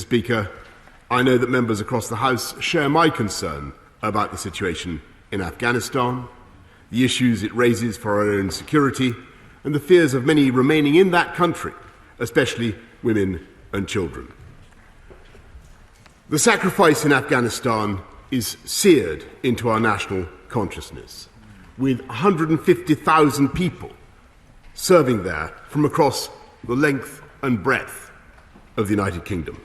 Speaker, I know that members across the House share my concern about the situation in Afghanistan, the issues it raises for our own security, and the fears of many remaining in that country, especially women and children. The sacrifice in Afghanistan is seared into our national consciousness, with 150,000 people serving there from across the length and breadth of the United Kingdom,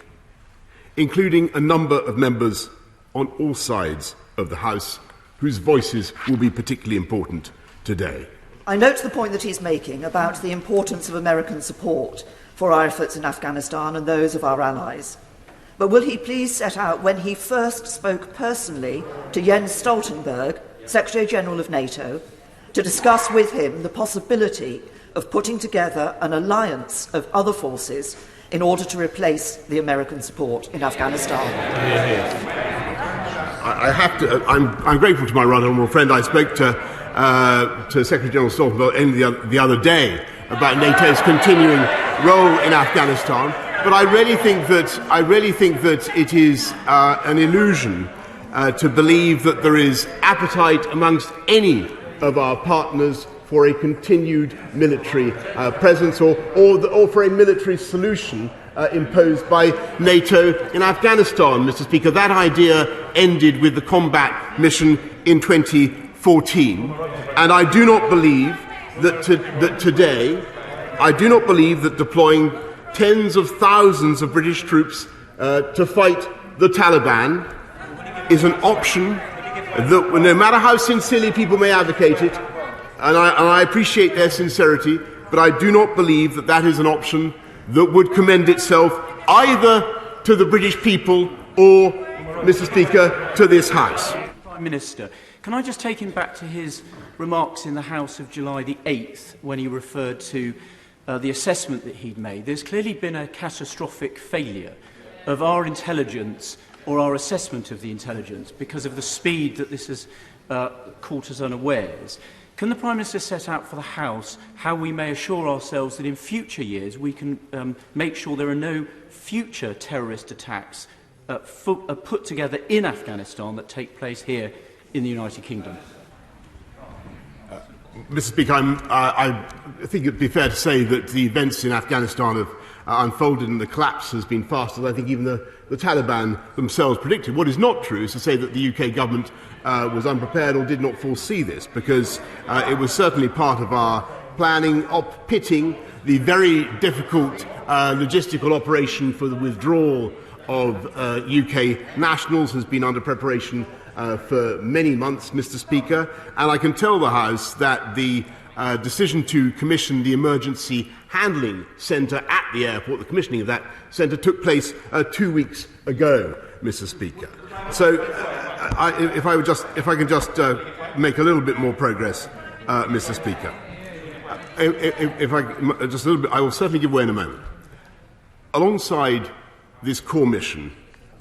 including a number of members on all sides of the House whose voices will be particularly important today. I note the point that he's making about the importance of American support for our efforts in Afghanistan and those of our allies. But will he please set out when he first spoke personally to Jens Stoltenberg, Secretary-General of NATO, to discuss with him the possibility of putting together an alliance of other forces in order to replace the American support in Afghanistan? I have to. I'm grateful to my right honourable friend. I spoke to Secretary-General Stoltenberg the other day about NATO's continuing role in Afghanistan. But I really think that it is an illusion to believe that there is appetite amongst any of our partners for a continued military presence or for a military solution imposed by NATO in Afghanistan, Mr. Speaker. That idea ended with the combat mission in 2014, and I do not believe that today, I do not believe that deploying tens of thousands of British troops to fight the Taliban is an option that, no matter how sincerely people may advocate it, and I appreciate their sincerity, but I do not believe that that is an option that would commend itself either to the British people or, Mr. Speaker, to this House. Prime Minister, can I just take him back to his remarks in the House of July the 8th when he referred to the assessment that he'd made? There's clearly been a catastrophic failure of our intelligence or our assessment of the intelligence because of the speed that this has caught us unawares. Can the Prime Minister set out for the House how we may assure ourselves that in future years we can make sure there are no future terrorist attacks put together in Afghanistan that take place here in the United Kingdom? Mr. Speaker, I think it would be fair to say that the events in Afghanistan have unfolded and the collapse has been faster than I think even the Taliban themselves predicted. What is not true is to say that the UK government was unprepared or did not foresee this, because it was certainly part of our planning, pitting the very difficult logistical operation for the withdrawal of UK nationals has been under preparation for many months, Mr. Speaker, and I can tell the House that the decision to commission the emergency handling centre at the airport, the commissioning of that centre, took place 2 weeks ago, Mr. Speaker. So, if I can just make a little bit more progress, Mr. Speaker. If I just a little bit, I will certainly give way in a moment. Alongside this core mission,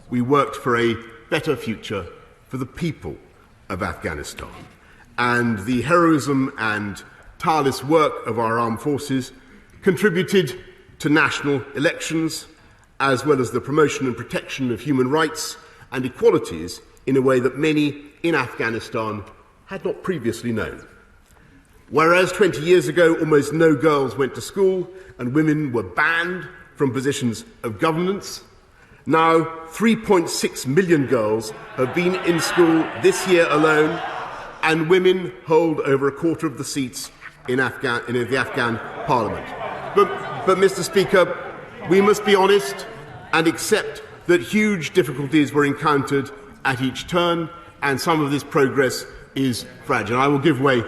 we worked for a better future for the people of Afghanistan, and the heroism and tireless work of our armed forces contributed to national elections, as well as the promotion and protection of human rights and equalities in a way that many in Afghanistan had not previously known. Whereas 20 years ago almost no girls went to school and women were banned from positions of governance, now 3.6 million girls have been in school this year alone, and women hold over a quarter of the seats in the Afghan parliament. But Mr. Speaker, we must be honest and accept that huge difficulties were encountered at each turn, and some of this progress is fragile. I will give way